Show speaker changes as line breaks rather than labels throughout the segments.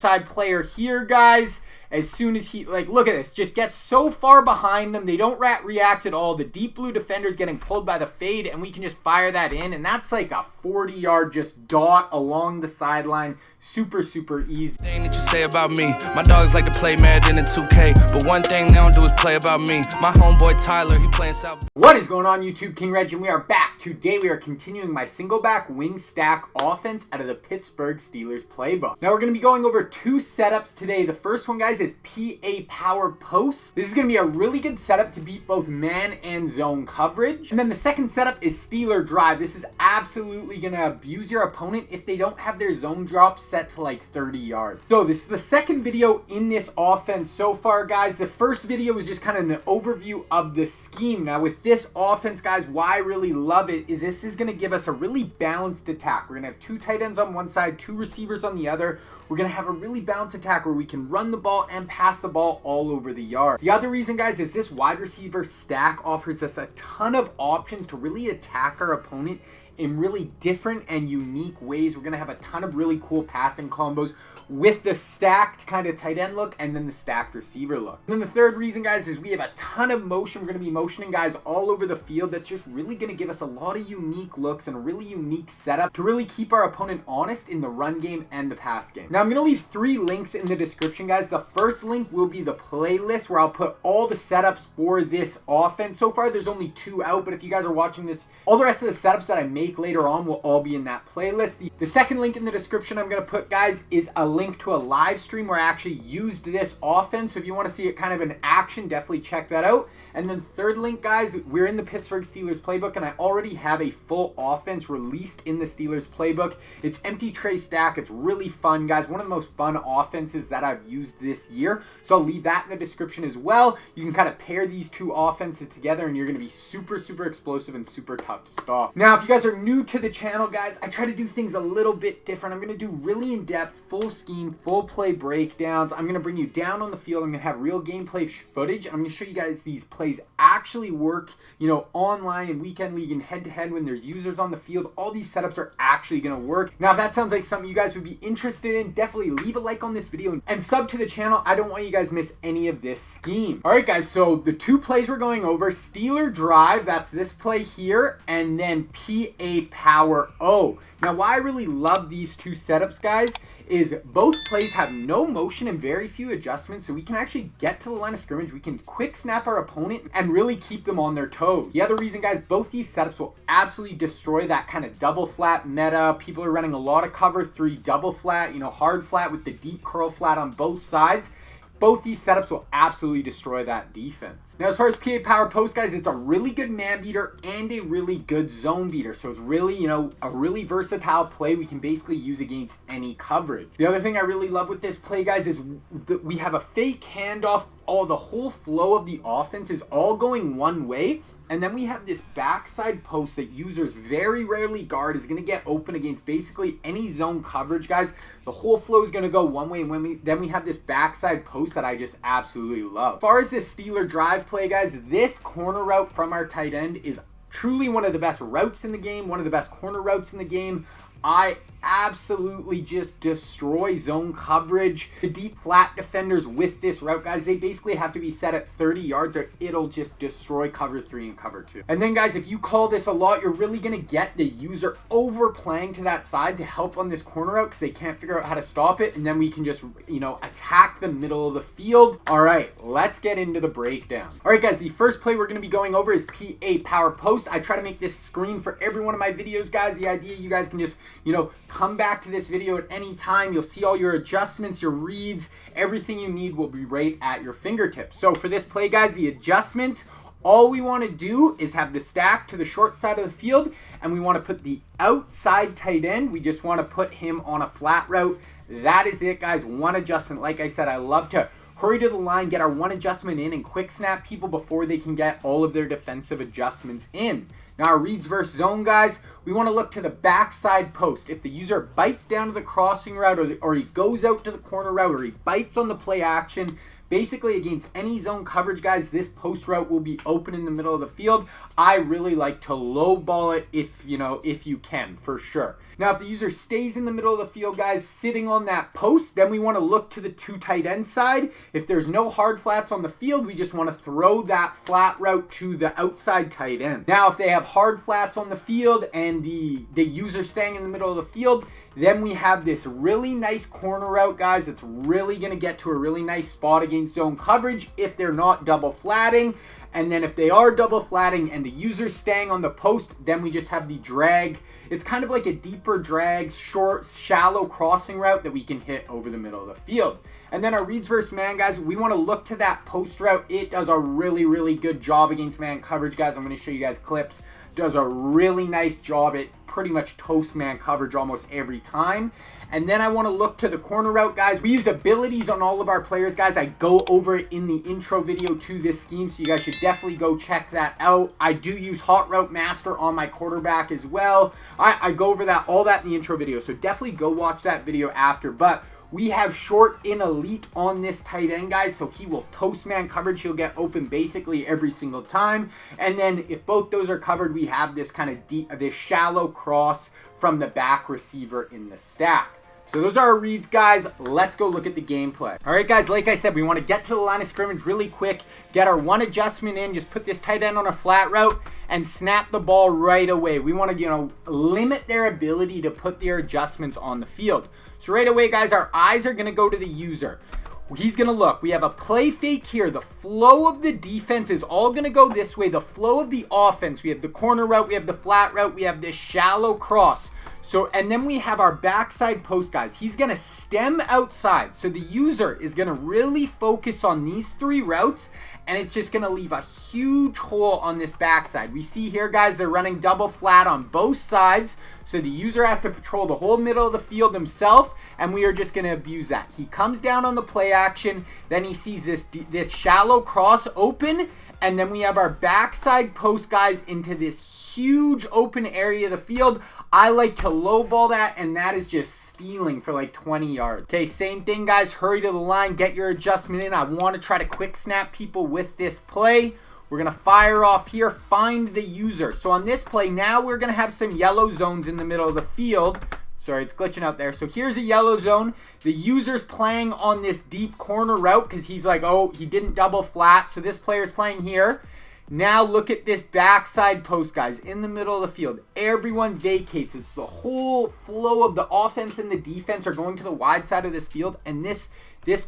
outside player here, guys. As soon as he, like, look at this, just gets so far behind them. They don't react at all. The deep blue defender is getting pulled by the fade, and we can just fire that in. And that's like a 40-yard just dot along the sideline. Super, super easy.
Thing that you say about me, my dogs like to play Madden and 2K, but one thing they don't do is play about me. My homeboy Tyler, he playing South.
What is going on, YouTube? King Reg, and we are back. Today we are continuing my single back wing stack offense out of the Pittsburgh Steelers playbook. Now we're going to be going over two setups today. The first one, guys, is PA power post. This is going to be a really good setup to beat both man and zone coverage. And then the second setup is Steeler drive. This is absolutely going to abuse your opponent if they don't have their zone drop set to like 30 yards. So this is the second video in this offense so far, guys. The first video was just kind of an overview of the scheme. Now with this offense, guys, why I really love it is this is going to give us a really balanced attack. We're going to have two tight ends on one side, two receivers on the other. We're going to have a really balanced attack where we can run the ball and pass the ball all over the yard. The other reason, guys, is this wide receiver stack offers us a ton of options to really attack our opponent in really different and unique ways. We're going to have a ton of really cool passing combos with the stacked kind of tight end look and then the stacked receiver look. And then the third reason, guys, is we have a ton of motion. We're going to be motioning guys all over the field. That's just really going to give us a lot of unique looks and a really unique setup to really keep our opponent honest in the run game and the pass game. Now, I'm going to leave 3 links in the description, guys. The first link will be the playlist where I'll put all the setups for this offense. So far, there's only 2 out, but if you guys are watching this, all the rest of the setups that I make later on will all be in that playlist. The second link in the description I'm going to put, guys, is a link to a live stream where I actually used this offense. So if you want to see it kind of in action, definitely check that out. And then third link, guys, we're in the Pittsburgh Steelers playbook, and I already have a full offense released in the Steelers playbook. It's empty tray stack. It's really fun, guys. One of the most fun offenses that I've used this year. So I'll leave that in the description as well. You can kind of pair these two offenses together, and you're going to be super, super explosive and super tough to stop. Now, if you guys are new to the channel, guys, I try to do things a little bit different. I'm going to do really in-depth, full scheme, full play breakdowns. I'm going to bring you down on the field. I'm going to have real gameplay footage. And I'm going to show you guys these plays actually work, you know, online in weekend league and head-to-head when there's users on the field. All these setups are actually going to work. Now, if that sounds like something you guys would be interested in, definitely leave a like on this video and sub to the channel. I don't want you guys to miss any of this scheme. All right, guys, so the 2 plays we're going over, Steeler drive, that's this play here, and then PA power O. Now, why I really love these 2 setups, guys, is both plays have no motion and very few adjustments, so we can actually get to the line of scrimmage. We can quick snap our opponent and really keep them on their toes. The other reason, guys, both these setups will absolutely destroy that kind of double flat meta. People are running a lot of cover 3 double flat, you know, hard flat with the deep curl flat on both sides. Both these setups will absolutely destroy that defense. Now, as far as PA power post, guys, it's a really good man beater and a really good zone beater. So it's really, you know, a really versatile play we can basically use against any coverage. The other thing I really love with this play, guys, is that we have a fake handoff. The whole flow of the offense is all going one way. And then we have this backside post that users very rarely guard, is going to get open against basically any zone coverage, guys. The whole flow is going to go one way, and then we have this backside post that I just absolutely love. As far as this Steeler drive play, guys, this corner route from our tight end is truly one of the best routes in the game, one of the best corner routes in the game. I absolutely just destroy zone coverage. The deep flat defenders with this route, guys, they basically have to be set at 30 yards or it'll just destroy cover 3 and cover 2. And then, guys, if you call this a lot, you're really going to get the user overplaying to that side to help on this corner route because they can't figure out how to stop it. And then we can just, you know, attack the middle of the field. All right, let's get into the breakdown. All right, guys, the first play we're going to be going over is PA power post. I try to make this screen for every one of my videos, guys. The idea you guys can just, you know, come back to this video at any time. You'll see all your adjustments, your reads, everything you need will be right at your fingertips. So for this play, guys, the adjustments, all we want to do is have the stack to the short side of the field, and we want to put the outside tight end. We just want to put him on a flat route. That is it, guys. One adjustment. Like I said, I love to hurry to the line, get our one adjustment in, and quick snap people before they can get all of their defensive adjustments in. Now, our reads versus zone, guys, we want to look to the backside post. If the user bites down to the crossing route or he goes out to the corner route or he bites on the play action, Basically, against any zone coverage, guys, this post route will be open in the middle of the field. I really like to low ball it if you can, for sure. Now, if the user stays in the middle of the field, guys, sitting on that post, then we want to look to the 2 tight end side. If there's no hard flats on the field, we just want to throw that flat route to the outside tight end. Now, if they have hard flats on the field and the user staying in the middle of the field, then we have this really nice corner route, guys. It's really going to get to a really nice spot against zone coverage if they're not double flatting. And then if they are double flatting and the user's staying on the post, then we just have the drag. It's kind of like a deeper drag, short, shallow crossing route that we can hit over the middle of the field. And then our reads versus man, guys, we want to look to that post route. It does a really, really good job against man coverage, guys. I'm going to show you guys clips. Does a really nice job. It pretty much toasts man coverage almost every time. And then I want to look to the corner route, guys. We use abilities on all of our players, guys. I go over it in the intro video to this scheme, so you guys should definitely go check that out. I do use Hot Route Master on my quarterback as well. I go over all that in the intro video, so definitely go watch that video after. But we have short in elite on this tight end, guys, so he will toast man coverage. He'll get open basically every single time. And then if both those are covered, we have this kind of deep, this shallow cross from the back receiver in the stack. So those are our reads, guys. Let's go look at the gameplay. All right, guys, like I said, we want to get to the line of scrimmage really quick, get our one adjustment in, just put this tight end on a flat route and snap the ball right away. We want to, limit their ability to put their adjustments on the field. So right away, guys, our eyes are going to go to the user. He's going to look. We have a play fake here. The flow of the defense is all going to go this way. The flow of the offense. We have the corner route. We have the flat route. We have this shallow cross. So, and then we have our backside post, guys. He's going to stem outside. So the user is going to really focus on these 3 routes, and it's just going to leave a huge hole on this backside. We see here, guys, they're running double flat on both sides. So the user has to patrol the whole middle of the field himself, and we are just going to abuse that. He comes down on the play action, then he sees this shallow cross open, and then we have our backside post, guys, into this huge open area of the field. I like to low ball that, and that is just stealing for like 20 yards. Okay, same thing, guys. Hurry to the line, get your adjustment in. I want to try to quick snap people with this play. We're going to fire off here, find the user. So on this play, now we're going to have some yellow zones in the middle of the field. Sorry, it's glitching out there. So here's a yellow zone. The user's playing on this deep corner route because he's like, oh, he didn't double flat. So this player's playing here. Now look at this backside post, guys, in the middle of the field. Everyone vacates. It's the whole flow of the offense and the defense are going to the wide side of this field, and this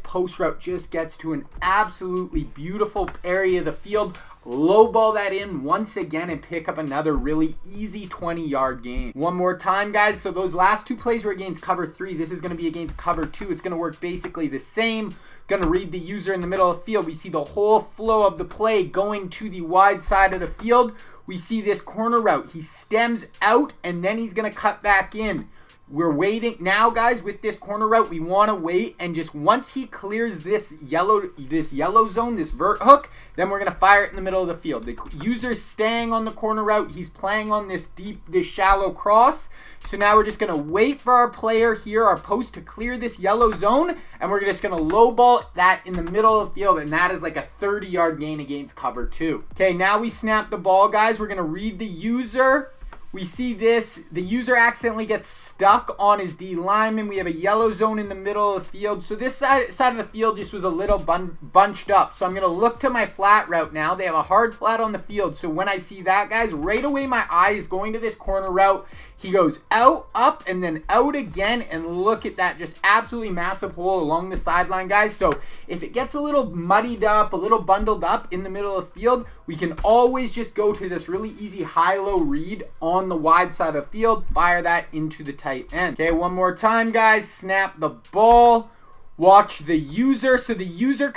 post route just gets to an absolutely beautiful area of the field. Low ball that in once again and pick up another really easy 20-yard gain. One more time, guys. So those last 2 plays were against cover 3. This is going to be against cover 2. It's going to work basically the same. Going to read the user in the middle of the field. We see the whole flow of the play going to the wide side of the field. We see this corner route. He stems out and then he's going to cut back in. We're waiting now, guys. With this corner route, we want to wait, and just once he clears this yellow zone, this vert hook, then we're gonna fire it in the middle of the field. The user's staying on the corner route. He's playing on this shallow cross. So now we're just gonna wait for our player here, our post, to clear this yellow zone, and we're just gonna low ball that in the middle of the field, and that is like a 30-yard gain against cover 2. Okay, now we snap the ball, guys. We're gonna read the user. We see this, the user accidentally gets stuck on his D lineman. We have a yellow zone in the middle of the field. So this side of the field just was a little bunched up. So I'm going to look to my flat route now. They have a hard flat on the field. So when I see that, guys, right away my eye is going to this corner route. He goes out, up, and then out again. And look at that, just absolutely massive hole along the sideline, guys. So if it gets a little muddied up, a little bundled up in the middle of the field, we can always just go to this really easy high-low read on the wide side of the field, fire that into the tight end. Okay, one more time, guys. Snap the ball. Watch the user. So the user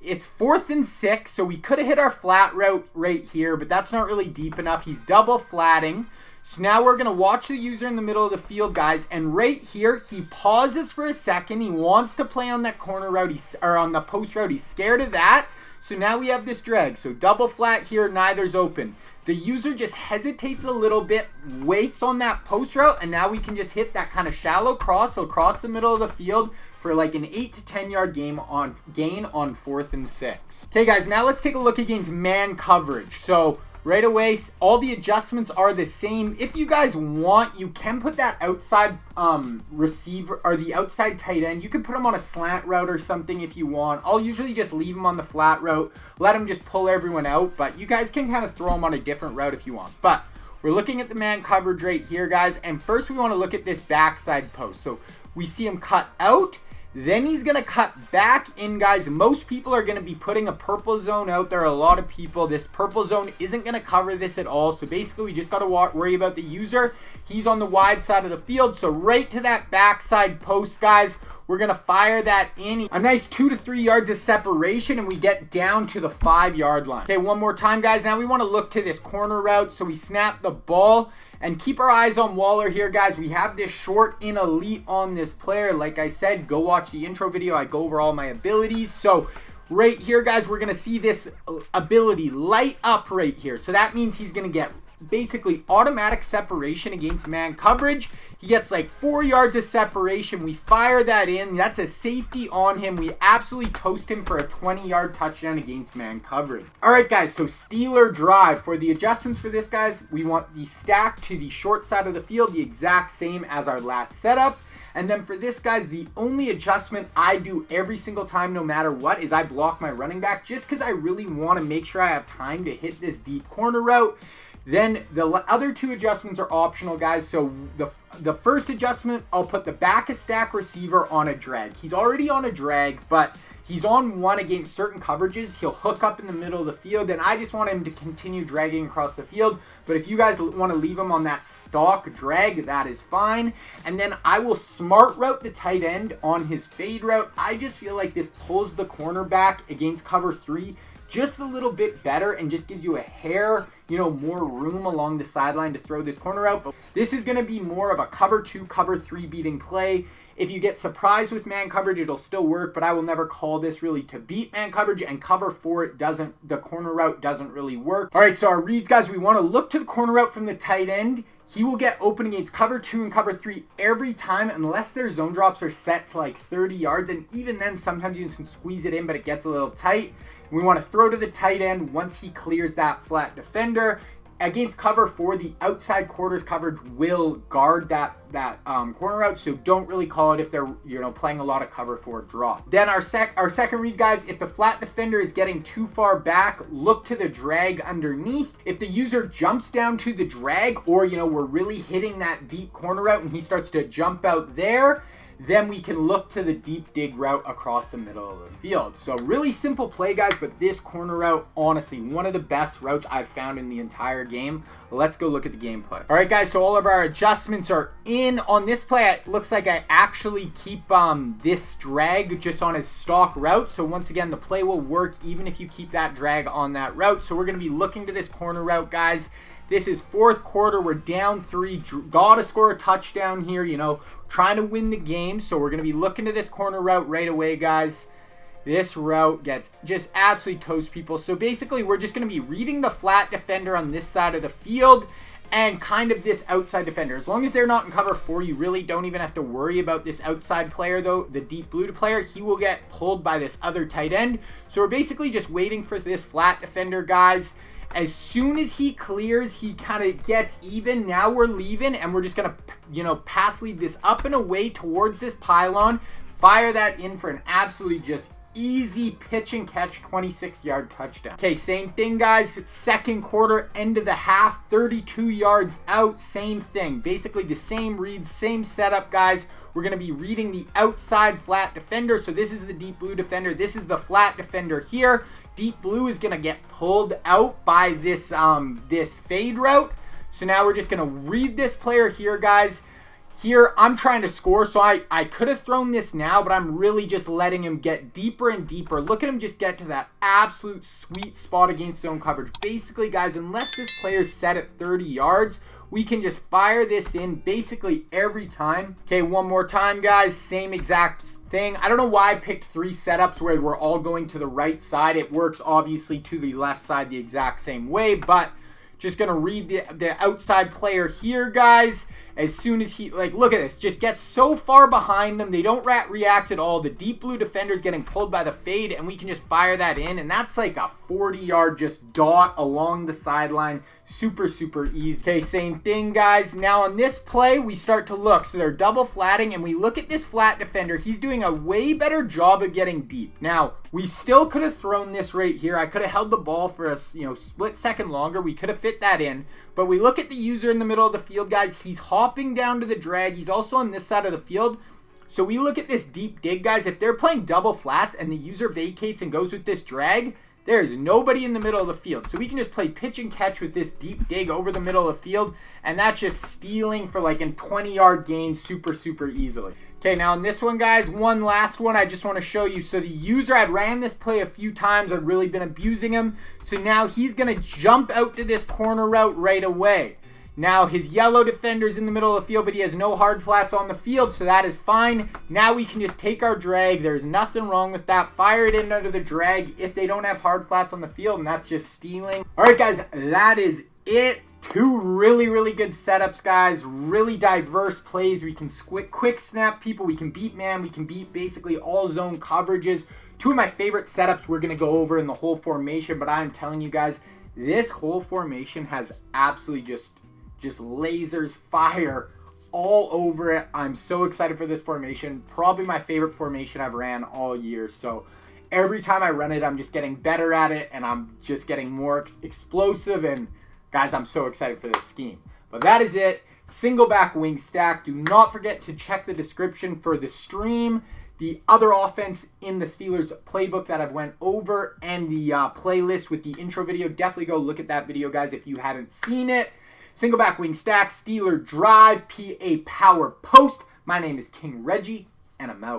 it's 4th and 6, so we could have hit our flat route right here, but that's not really deep enough. He's double flatting. So now we're going to watch the user in the middle of the field, guys, and right here, he pauses for a second. He wants to play on that corner route, or on the post route. He's scared of that. So now we have this drag. So double flat here, neither's open. The user just hesitates a little bit, waits on that post route, and now we can just hit that kind of shallow cross, so across the middle of the field for for like an 8 to 10 yard gain on 4th and 6. Okay guys, now let's take a look against man coverage. So right away, all the adjustments are the same. If you guys want, you can put that outside receiver or the outside tight end. You can put him on a slant route or something if you want. I'll usually just leave him on the flat route, let him just pull everyone out, but you guys can kind of throw him on a different route if you want. But we're looking at the man coverage right here, guys, and first we want to look at this backside post. So we see him cut out, then he's going to cut back in, guys. Most people are going to be putting a purple zone out there. A lot of people, this purple zone isn't going to cover this at all. So basically, we just got to worry about the user. He's on the wide side of the field. So right to that backside post, guys, we're going to fire that in. A nice 2 to 3 yards of separation, and we get down to the 5 yard line. Okay, one more time, guys. Now we want to look to this corner route. So we snap the ball. And keep our eyes on Waller here, guys. We have this short in elite on this player. Like I said, go watch the intro video. I go over all my abilities. So right here, guys, we're going to see this ability light up right here. So that means he's going to get basically automatic separation against man coverage. He gets like 4 yards of separation. We fire that in. That's a safety on him. We absolutely toast him for a 20-yard touchdown against man coverage. All right, guys, so Steeler drive. For the adjustments for this, guys, we want the stack to the short side of the field, the exact same as our last setup. And then for this, guys, the only adjustment I do every single time, no matter what, is I block my running back just because I really want to make sure I have time to hit this deep corner route. Then the other two adjustments are optional, guys. So the first adjustment, I'll put the back of stack receiver on a drag. He's already on a drag, but he's on one against certain coverages. He'll hook up in the middle of the field, and I just want him to continue dragging across the field. But if you guys want to leave him on that stock drag, that is fine. And then I will smart route the tight end on his fade route. I just feel like this pulls the cornerback against cover 3 just a little bit better and just gives you a hair, more room along the sideline to throw this corner out. But this is going to be more of a cover 2, cover 3 beating play. If you get surprised with man coverage, it'll still work, but I will never call this really to beat man coverage, and cover 4, the corner route doesn't really work. All right, so our reads, guys, we want to look to the corner route from the tight end. He will get open against cover 2 and cover 3 every time unless their zone drops are set to like 30 yards. And even then, sometimes you can squeeze it in, but it gets a little tight. We want to throw to the tight end once he clears that flat defender. Against cover 4, the outside quarters coverage will guard that corner out, so don't really call it if they're playing a lot of cover 4 draw. Then our second read, guys, if the flat defender is getting too far back, look to the drag underneath. If the user jumps down to the drag, or we're really hitting that deep corner out and he starts to jump out there, then we can look to the deep dig route across the middle of the field. So really simple play, guys, but this corner route, honestly, one of the best routes I've found in the entire game. Let's go look at the gameplay. All right, guys, so all of our adjustments are in. On this play, it looks like I actually keep this drag just on his stock route. So once again, the play will work even if you keep that drag on that route. So we're going to be looking to this corner route, guys. This is 4th quarter. We're down 3. Gotta score a touchdown here, trying to win the game. So we're going to be looking to this corner route right away, guys. This route gets just absolutely toast people. So basically, we're just going to be reading the flat defender on this side of the field and kind of this outside defender. As long as they're not in cover 4, you really don't even have to worry about this outside player, though. The deep blue player, he will get pulled by this other tight end. So we're basically just waiting for this flat defender, guys. As soon as he clears, he kind of gets even. Now we're leaving, and we're just going to, pass lead this up and away towards this pylon. Fire that in for an absolutely just easy pitch and catch 26-yard touchdown. Okay, same thing, guys. Second quarter, end of the half, 32 yards out. Same thing. Basically the same read, same setup, guys. We're going to be reading the outside flat defender. So this is the deep blue defender. This is the flat defender here. Deep blue is going to get pulled out by this this fade route. So now we're just going to read this player here, guys. Here, I'm trying to score, so I could have thrown this now, but I'm really just letting him get deeper and deeper. Look at him just get to that absolute sweet spot against zone coverage. Basically, guys, unless this player's set at 30 yards, we can just fire this in basically every time. Okay, one more time, guys. Same exact thing. I don't know why I picked 3 setups where we're all going to the right side. It works, obviously, to the left side the exact same way, but just going to read the outside player here, guys. as soon as he, like, look at this, just gets so far behind them. They don't react at all. The deep blue defender's getting pulled by the fade, and we can just fire that in, and that's like a 40-yard just dot along the sideline. Super, super easy. Okay, same thing, guys. Now on this play, we start to look. So they're double flatting, and we look at this flat defender. He's doing a way better job of getting deep. Now, we still could have thrown this right here. I could have held the ball for a split second longer. We could have fit that in. But we look at the user in the middle of the field, guys. He's hopping down to the drag. He's also on this side of the field. So we look at this deep dig, guys. If they're playing double flats and the user vacates and goes with this drag, there's nobody in the middle of the field. So we can just play pitch and catch with this deep dig over the middle of the field. And that's just stealing for like a 20-yard gain super, super easily. Okay, now in this one, guys, one last one I just want to show you. So the user, I'd ran this play a few times. I'd really been abusing him. So now he's going to jump out to this corner route right away. Now his yellow defender's in the middle of the field, but he has no hard flats on the field, so that is fine. Now we can just take our drag. There's nothing wrong with that. Fire it in under the drag if they don't have hard flats on the field, and that's just stealing. All right, guys, that is it. Two really, really good setups, guys. Really diverse plays. We can quick snap people. We can beat man. We can beat basically all zone coverages. Two of my favorite setups we're going to go over in the whole formation, but I'm telling you guys, this whole formation has absolutely just lasers fire all over it. I'm so excited for this formation. Probably my favorite formation I've ran all year. So every time I run it, I'm just getting better at it, and I'm just getting more explosive. And guys, I'm so excited for this scheme. But that is it. Single back wing stack. Do not forget to check the description for the stream, the other offense in the Steelers playbook that I've went over, and the playlist with the intro video. Definitely go look at that video, guys, if you haven't seen it. Single back wing stack, Steeler drive, PA power post. My name is King Reggie, and I'm out.